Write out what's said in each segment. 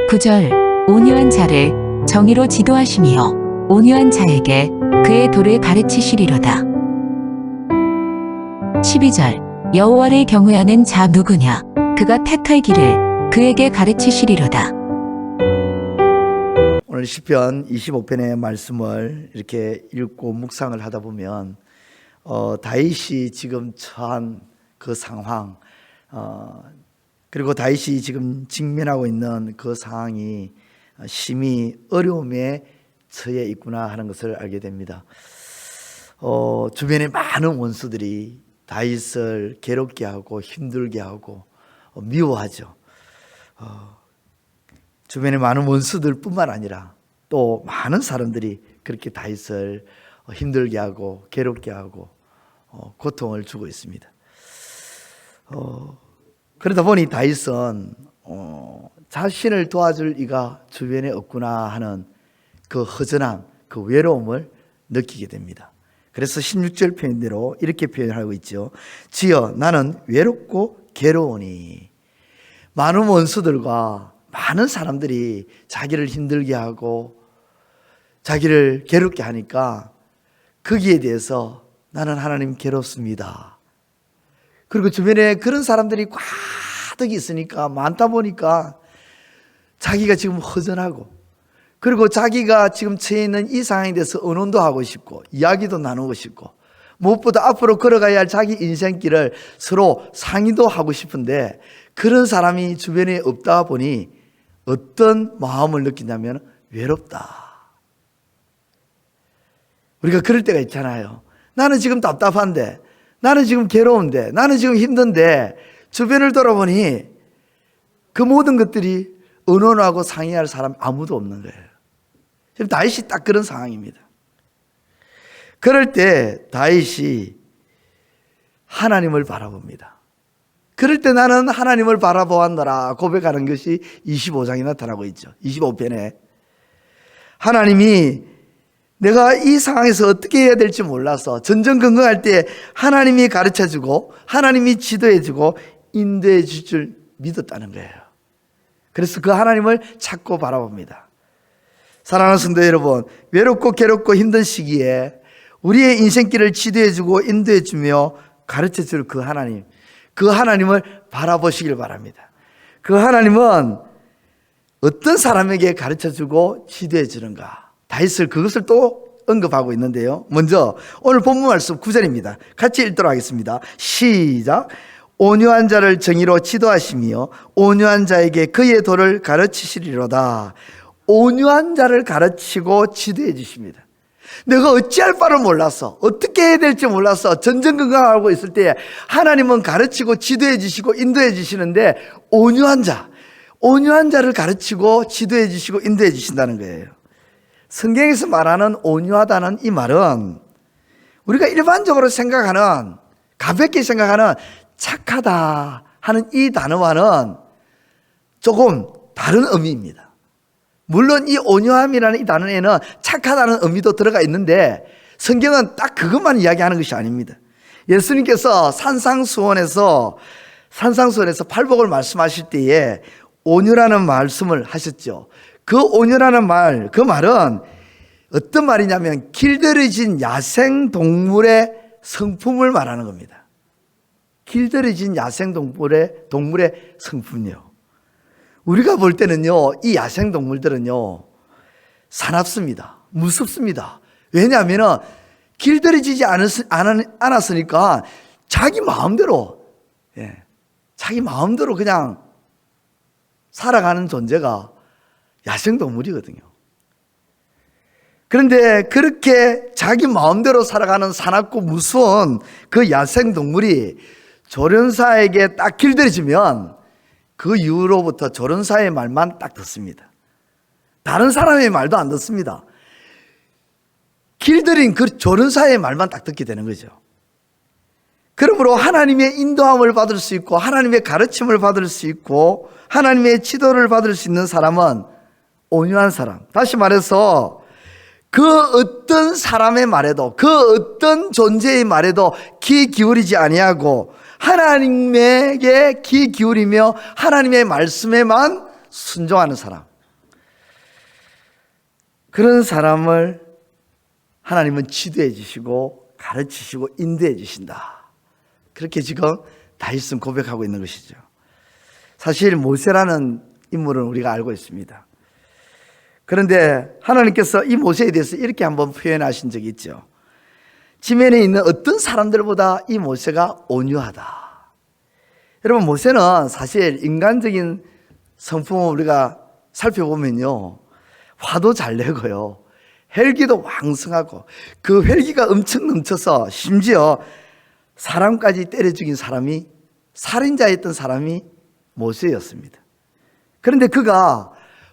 9절 온유한 자를 정의로 지도하시며 온유한 자에게 그의 도를 가르치시리로다. 12절 여호와를 경외하는 자 누구냐? 그가 택할 길을 그에게 가르치시리로다. 오늘 시편 25편의 말씀을 이렇게 읽고 묵상을 하다 보면 다윗이 지금 처한 그 상황, 그리고 다윗이 지금 직면하고 있는 그 상황이 심히 어려움에 처해 있구나 하는 것을 알게 됩니다. 주변에 많은 원수들이 다윗을 괴롭게 하고 힘들게 하고 미워하죠. 주변에 많은 원수들 뿐만 아니라 또 많은 사람들이 그렇게 다윗을 힘들게 하고 괴롭게 하고 고통을 주고 있습니다. 그러다 보니 다윗은 자신을 도와줄 이가 주변에 없구나 하는 그 허전함, 그 외로움을 느끼게 됩니다. 그래서 16절 표현대로 이렇게 표현하고 있죠. 지여 나는 외롭고 괴로우니. 많은 원수들과 많은 사람들이 자기를 힘들게 하고 자기를 괴롭게 하니까 거기에 대해서 나는 하나님 괴롭습니다. 그리고 주변에 그런 사람들이 가득 있으니까, 많다 보니까 자기가 지금 허전하고, 그리고 자기가 지금 처해 있는 이 상황에 대해서 의논도 하고 싶고 이야기도 나누고 싶고, 무엇보다 앞으로 걸어가야 할 자기 인생길을 서로 상의도 하고 싶은데 그런 사람이 주변에 없다 보니 어떤 마음을 느끼냐면 외롭다. 우리가 그럴 때가 있잖아요. 나는 지금 답답한데, 나는 지금 괴로운데, 나는 지금 힘든데 주변을 돌아보니 그 모든 것들이 의논하고 상의할 사람이 아무도 없는 거예요. 지금 다윗이 딱 그런 상황입니다. 그럴 때 다윗이 하나님을 바라봅니다. 그럴 때 나는 하나님을 바라보았노라 고백하는 것이 25장에 나타나고 있죠. 25편에 하나님이 내가 이 상황에서 어떻게 해야 될지 몰라서 전전긍긍할 때 하나님이 가르쳐주고 하나님이 지도해주고 인도해 줄 줄 믿었다는 거예요. 그래서 그 하나님을 찾고 바라봅니다. 사랑하는 성도 여러분, 외롭고 괴롭고 힘든 시기에 우리의 인생길을 지도해주고 인도해주며 가르쳐줄 그 하나님, 그 하나님을 바라보시길 바랍니다. 그 하나님은 어떤 사람에게 가르쳐주고 지도해주는가, 다윗을 그것을 또 언급하고 있는데요. 먼저 오늘 본문 말씀 9절입니다. 같이 읽도록 하겠습니다. 시작. 온유한 자를 정의로 지도하시며 온유한 자에게 그의 도를 가르치시리로다. 온유한 자를 가르치고 지도해 주십니다. 내가 어찌할 바를 몰라서, 어떻게 해야 될지 몰라서 전전긍긍하고 있을 때 하나님은 가르치고 지도해 주시고 인도해 주시는데 온유한 자를 가르치고 지도해 주시고 인도해 주신다는 거예요. 성경에서 말하는 온유하다는 이 말은 우리가 일반적으로 생각하는, 가볍게 생각하는 착하다 하는 이 단어와는 조금 다른 의미입니다. 물론 이 온유함이라는 이 단어에는 착하다는 의미도 들어가 있는데 성경은 딱 그것만 이야기하는 것이 아닙니다. 예수님께서 산상수원에서 팔복을 말씀하실 때에 온유라는 말씀을 하셨죠. 그 온유라는 말, 그 말은 어떤 말이냐면 길들여진 야생동물의 성품을 말하는 겁니다. 길들여진 야생동물의 성품이요. 우리가 볼 때는요, 이 야생동물들은요, 사납습니다. 무섭습니다. 왜냐하면 길들여지지 않았으니까 자기 마음대로 그냥 살아가는 존재가 야생동물이거든요. 그런데 그렇게 자기 마음대로 살아가는 사납고 무서운 그 야생동물이 조련사에게 딱 길들여지면 그 이후로부터 조련사의 말만 딱 듣습니다. 다른 사람의 말도 안 듣습니다. 길들인 그 조련사의 말만 딱 듣게 되는 거죠. 그러므로 하나님의 인도함을 받을 수 있고 하나님의 가르침을 받을 수 있고 하나님의 지도를 받을 수 있는 사람은 온유한 사람. 다시 말해서 그 어떤 사람의 말에도, 그 어떤 존재의 말에도 귀 기울이지 아니하고 하나님에게 귀 기울이며 하나님의 말씀에만 순종하는 사람, 그런 사람을 하나님은 지도해 주시고 가르치시고 인도해 주신다. 그렇게 지금 다윗은 고백하고 있는 것이죠. 사실 모세라는 인물은 우리가 알고 있습니다. 그런데 하나님께서 이 모세에 대해서 이렇게 한번 표현하신 적이 있죠. 지면에 있는 어떤 사람들보다 이 모세가 온유하다. 여러분, 모세는 사실 인간적인 성품을 우리가 살펴보면요, 화도 잘 내고요, 혈기도 왕성하고, 그 혈기가 엄청 넘쳐서 심지어 사람까지 때려 죽인 사람이, 살인자였던 사람이 모세였습니다. 그런데 그가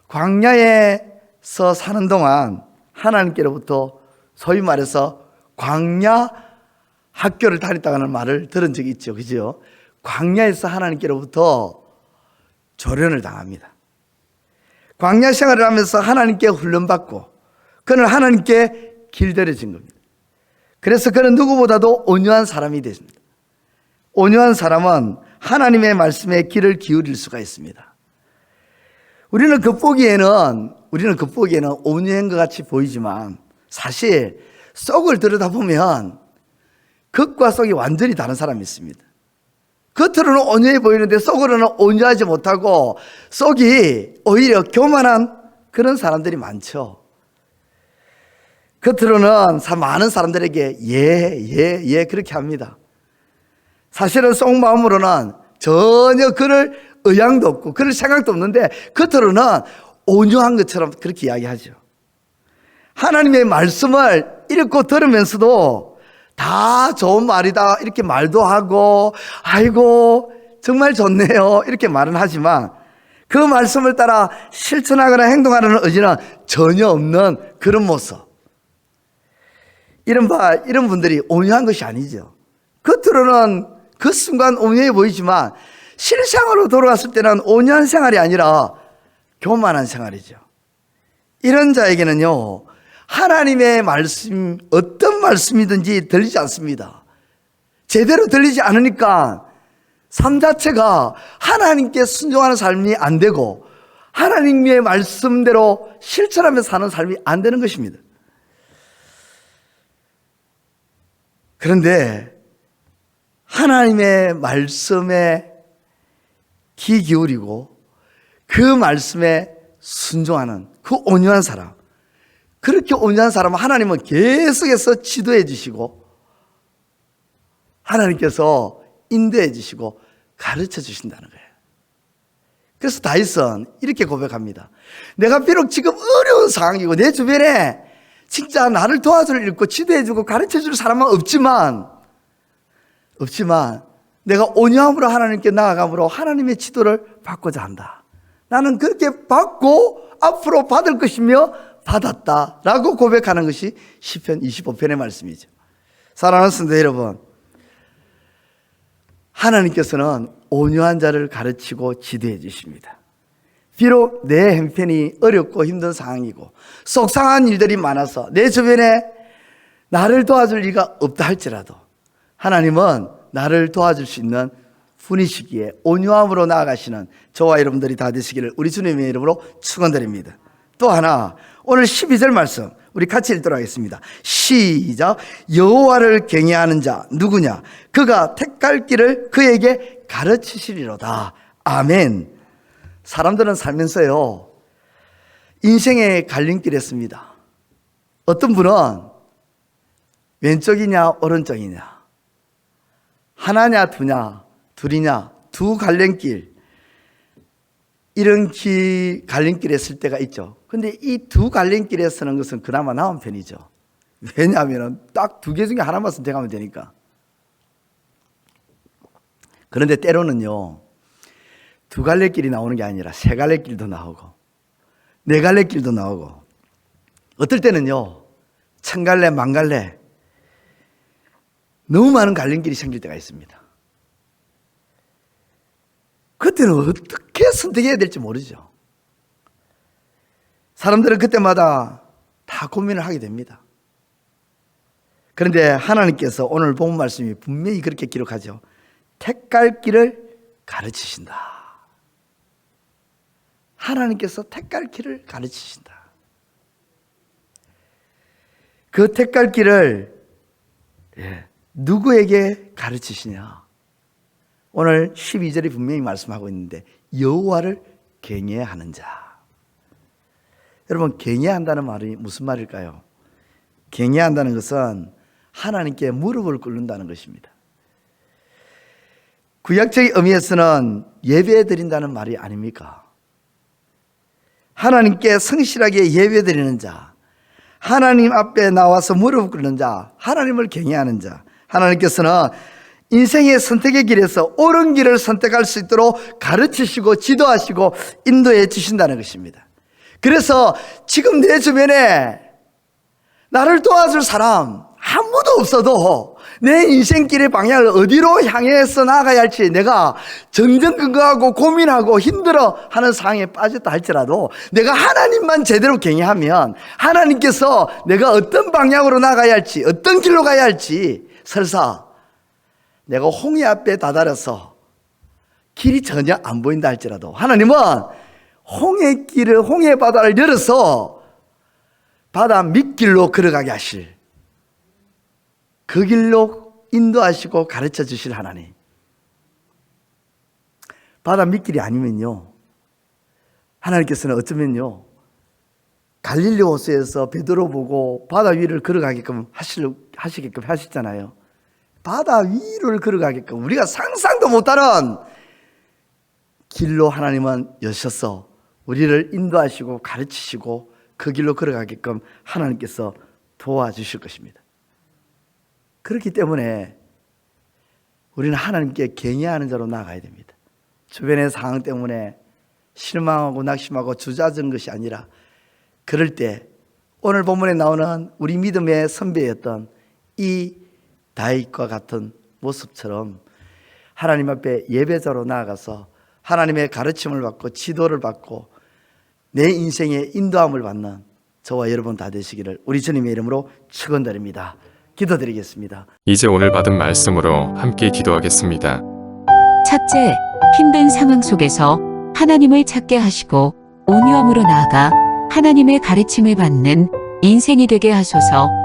광야에서 사는 동안 하나님께로부터 소위 말해서 광야 학교를 다녔다는 말을 들은 적이 있죠. 그죠? 광야에서 하나님께로부터 조련을 당합니다. 광야 생활을 하면서 하나님께 훈련받고 그는 하나님께 길들여진 겁니다. 그래서 그는 누구보다도 온유한 사람이 됐습니다. 온유한 사람은 하나님의 말씀에 귀를 기울일 수가 있습니다. 우리는 겉보기에는 온유한 것 같이 보이지만 사실 속을 들여다보면 겉과 속이 완전히 다른 사람이 있습니다. 겉으로는 온유해 보이는데 속으로는 온유하지 못하고 속이 오히려 교만한 그런 사람들이 많죠. 겉으로는 많은 사람들에게 예 그렇게 합니다. 사실은 속마음으로는 전혀 그럴 의향도 없고 그럴 생각도 없는데 겉으로는 온유한 것처럼 그렇게 이야기하죠. 하나님의 말씀을 읽고 들으면서도 다 좋은 말이다 이렇게 말도 하고 아이고 정말 좋네요 이렇게 말은 하지만 그 말씀을 따라 실천하거나 행동하려는 의지는 전혀 없는 그런 모습. 이런 분들이 온유한 것이 아니죠. 겉으로는 그 순간 온유해 보이지만 실생활로 돌아갔을 때는 온유한 생활이 아니라 교만한 생활이죠. 이런 자에게는요, 하나님의 말씀, 어떤 말씀이든지 들리지 않습니다. 제대로 들리지 않으니까 삶 자체가 하나님께 순종하는 삶이 안 되고 하나님의 말씀대로 실천하며 사는 삶이 안 되는 것입니다. 그런데 하나님의 말씀에 귀 기울이고 그 말씀에 순종하는 그 온유한 사람, 그렇게 온유한 사람은 하나님은 계속해서 지도해 주시고 하나님께서 인도해 주시고 가르쳐 주신다는 거예요. 그래서 다윗은 이렇게 고백합니다. 내가 비록 지금 어려운 상황이고 내 주변에 진짜 나를 도와줄 읽고 지도해 주고 가르쳐 줄 사람은 없지만 내가 온유함으로 하나님께 나아감으로 하나님의 지도를 받고자 한다. 나는 그렇게 받고 앞으로 받을 것이며 받았다라고 고백하는 것이 시편 25편의 말씀이죠. 사랑하는 성도 여러분, 하나님께서는 온유한 자를 가르치고 지도해 주십니다. 비록 내 형편이 어렵고 힘든 상황이고 속상한 일들이 많아서 내 주변에 나를 도와줄 리가 없다 할지라도 하나님은 나를 도와줄 수 있는 분이시기에 온유함으로 나아가시는 저와 여러분들이 다 되시기를 우리 주님의 이름으로 축원드립니다. 또 하나, 오늘 12절 말씀 우리 같이 읽도록 하겠습니다. 시작. 여호와를 경외하는 자 누구냐? 그가 택할 길을 그에게 가르치시리로다. 아멘. 사람들은 살면서요, 인생의 갈림길에 씁니다. 어떤 분은 왼쪽이냐 오른쪽이냐, 하나냐 두냐 둘이냐, 두 갈림길, 이런 갈림길에 쓸 때가 있죠. 근데 이 두 갈림길에 쓰는 것은 그나마 나은 편이죠. 왜냐하면 딱 두 개 중에 하나만 선택하면 되니까. 그런데 때로는요, 두 갈래길이 나오는 게 아니라 세 갈래길도 나오고 네 갈래길도 나오고 어떨 때는요, 천 갈래 만 갈래 너무 많은 갈림길이 생길 때가 있습니다. 그때는 어떻게 선택해야 될지 모르죠. 사람들은 그때마다 다 고민을 하게 됩니다. 그런데 하나님께서 오늘 본 말씀이 분명히 그렇게 기록하죠. 택할 길을 가르치신다. 하나님께서 택할 길을 가르치신다. 그 택갈길을 누구에게 가르치시냐? 오늘 12절에 분명히 말씀하고 있는데 여호와를 경외하는 자. 여러분, 경외한다는 말이 무슨 말일까요? 경외한다는 것은 하나님께 무릎을 꿇는다는 것입니다. 구약적인 의미에서는 예배 드린다는 말이 아닙니까? 하나님께 성실하게 예배 드리는 자, 하나님 앞에 나와서 무릎 꿇는 자, 하나님을 경외하는 자. 하나님께서는 인생의 선택의 길에서 옳은 길을 선택할 수 있도록 가르치시고 지도하시고 인도해 주신다는 것입니다. 그래서 지금 내 주변에 나를 도와줄 사람 아무도 없어도 내 인생길의 방향을 어디로 향해서 나가야 할지 내가 정정긍긍하고 고민하고 힘들어하는 상황에 빠졌다 할지라도 내가 하나님만 제대로 경외하면 하나님께서 내가 어떤 방향으로 나가야 할지 어떤 길로 가야 할지 설사 내가 홍해 앞에 다다려서 길이 전혀 안 보인다 할지라도 하나님은 홍해 바다를 열어서 바다 밑길로 걸어가게 하실, 그 길로 인도하시고 가르쳐 주실 하나님. 바다 밑길이 아니면요, 하나님께서는 어쩌면요 갈릴리 호수에서 베드로 보고 바다 위를 걸어가게끔 하시게끔 하셨잖아요. 바다 위를 걸어가게끔 우리가 상상도 못하는 길로 하나님은 여셔서 우리를 인도하시고 가르치시고 그 길로 걸어가게끔 하나님께서 도와주실 것입니다. 그렇기 때문에 우리는 하나님께 경외하는 자로 나아가야 됩니다. 주변의 상황 때문에 실망하고 낙심하고 주저앉은 것이 아니라 그럴 때 오늘 본문에 나오는 우리 믿음의 선배였던 이 다윗과 같은 모습처럼 하나님 앞에 예배자로 나아가서 하나님의 가르침을 받고 지도를 받고 내 인생의 인도함을 받는 저와 여러분 다 되시기를 우리 주님의 이름으로 축원드립니다. 기도드리겠습니다. 이제 오늘 받은 말씀으로 함께 기도하겠습니다. 첫째, 힘든 상황 속에서 하나님을 찾게 하시고 온유함으로 나아가 하나님의 가르침을 받는 인생이 되게 하소서.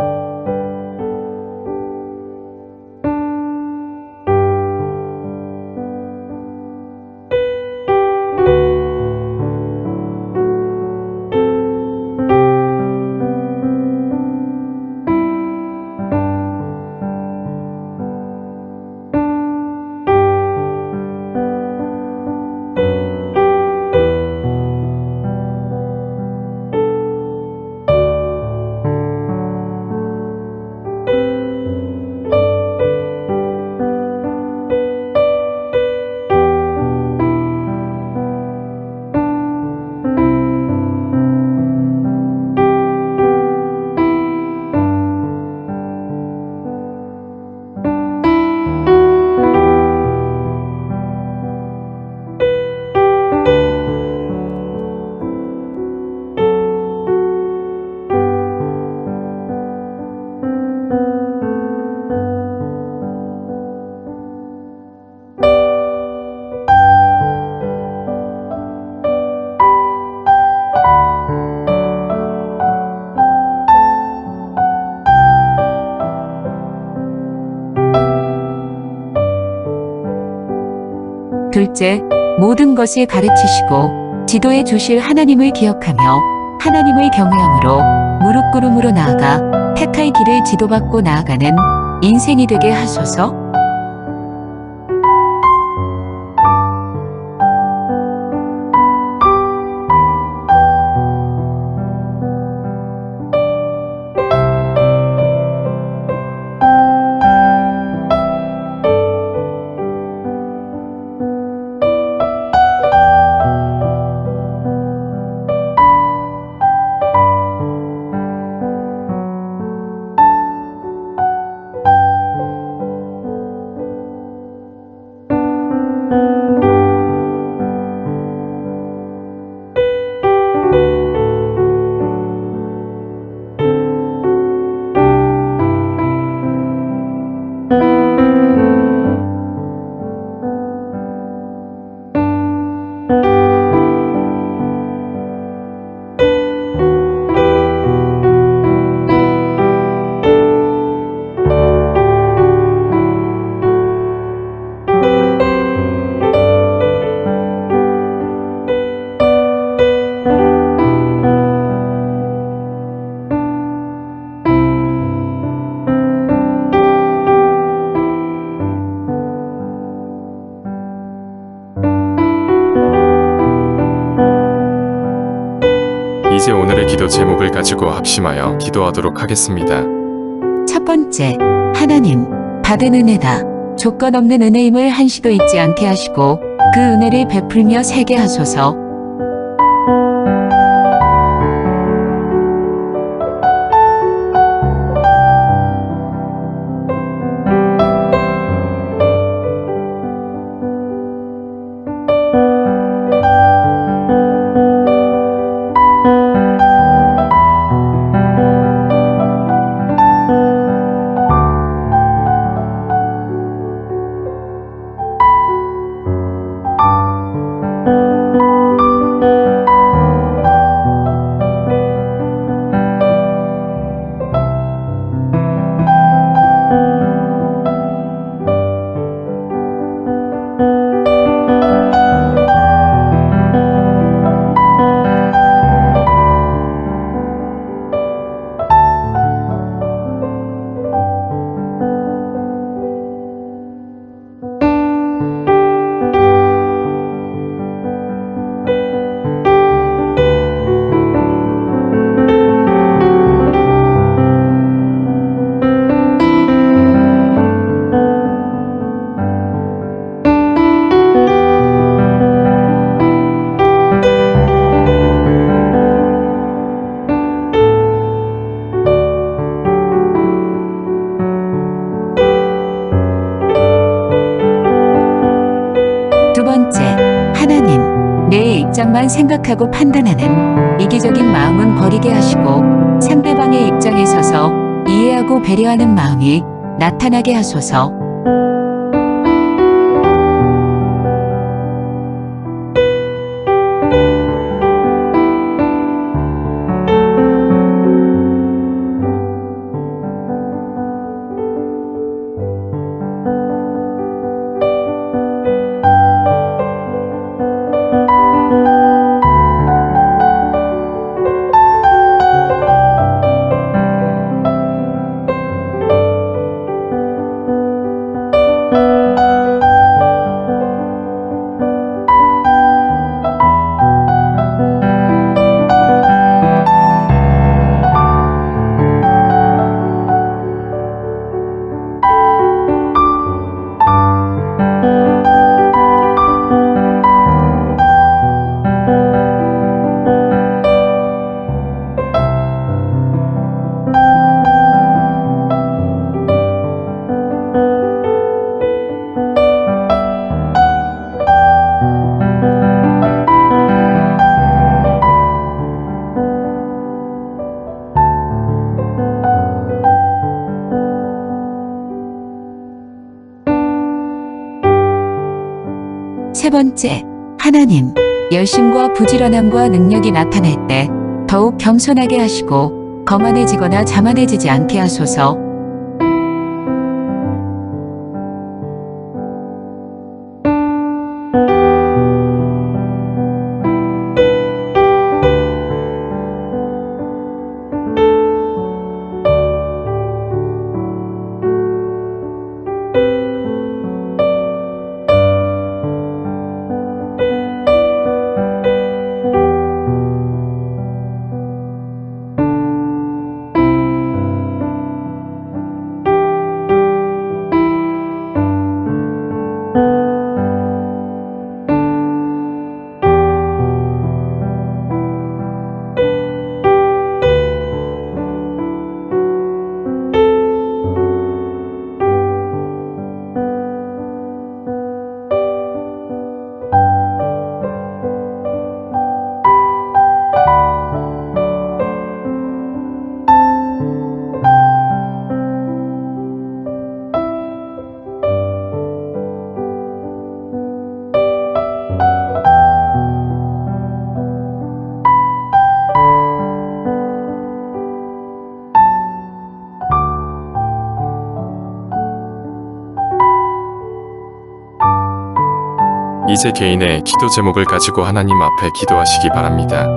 둘째, 모든 것을 가르치시고 지도해 주실 하나님을 기억하며 하나님을 경외함으로 무릎 꿇음으로 나아가 택할 길을 지도받고 나아가는 인생이 되게 하소서. 이제 오늘의 기도 제목을 가지고 합심하여 기도하도록 하겠습니다. 첫 번째, 하나님, 받은 은혜다. 조건 없는 은혜임을 한시도 잊지 않게 하시고 그 은혜를 베풀며 살게 하소서. 두 번째, 하나님, 내 입장만 생각하고 판단하는 이기적인 마음은 버리게 하시고 상대방의 입장에 서서 이해하고 배려하는 마음이 나타나게 하소서. 세 번째, 하나님, 열심과 부지런함과 능력이 나타날 때 더욱 겸손하게 하시고 거만해지거나 자만해지지 않게 하소서. 이제 개인의 기도 제목을 가지고 하나님 앞에 기도하시기 바랍니다.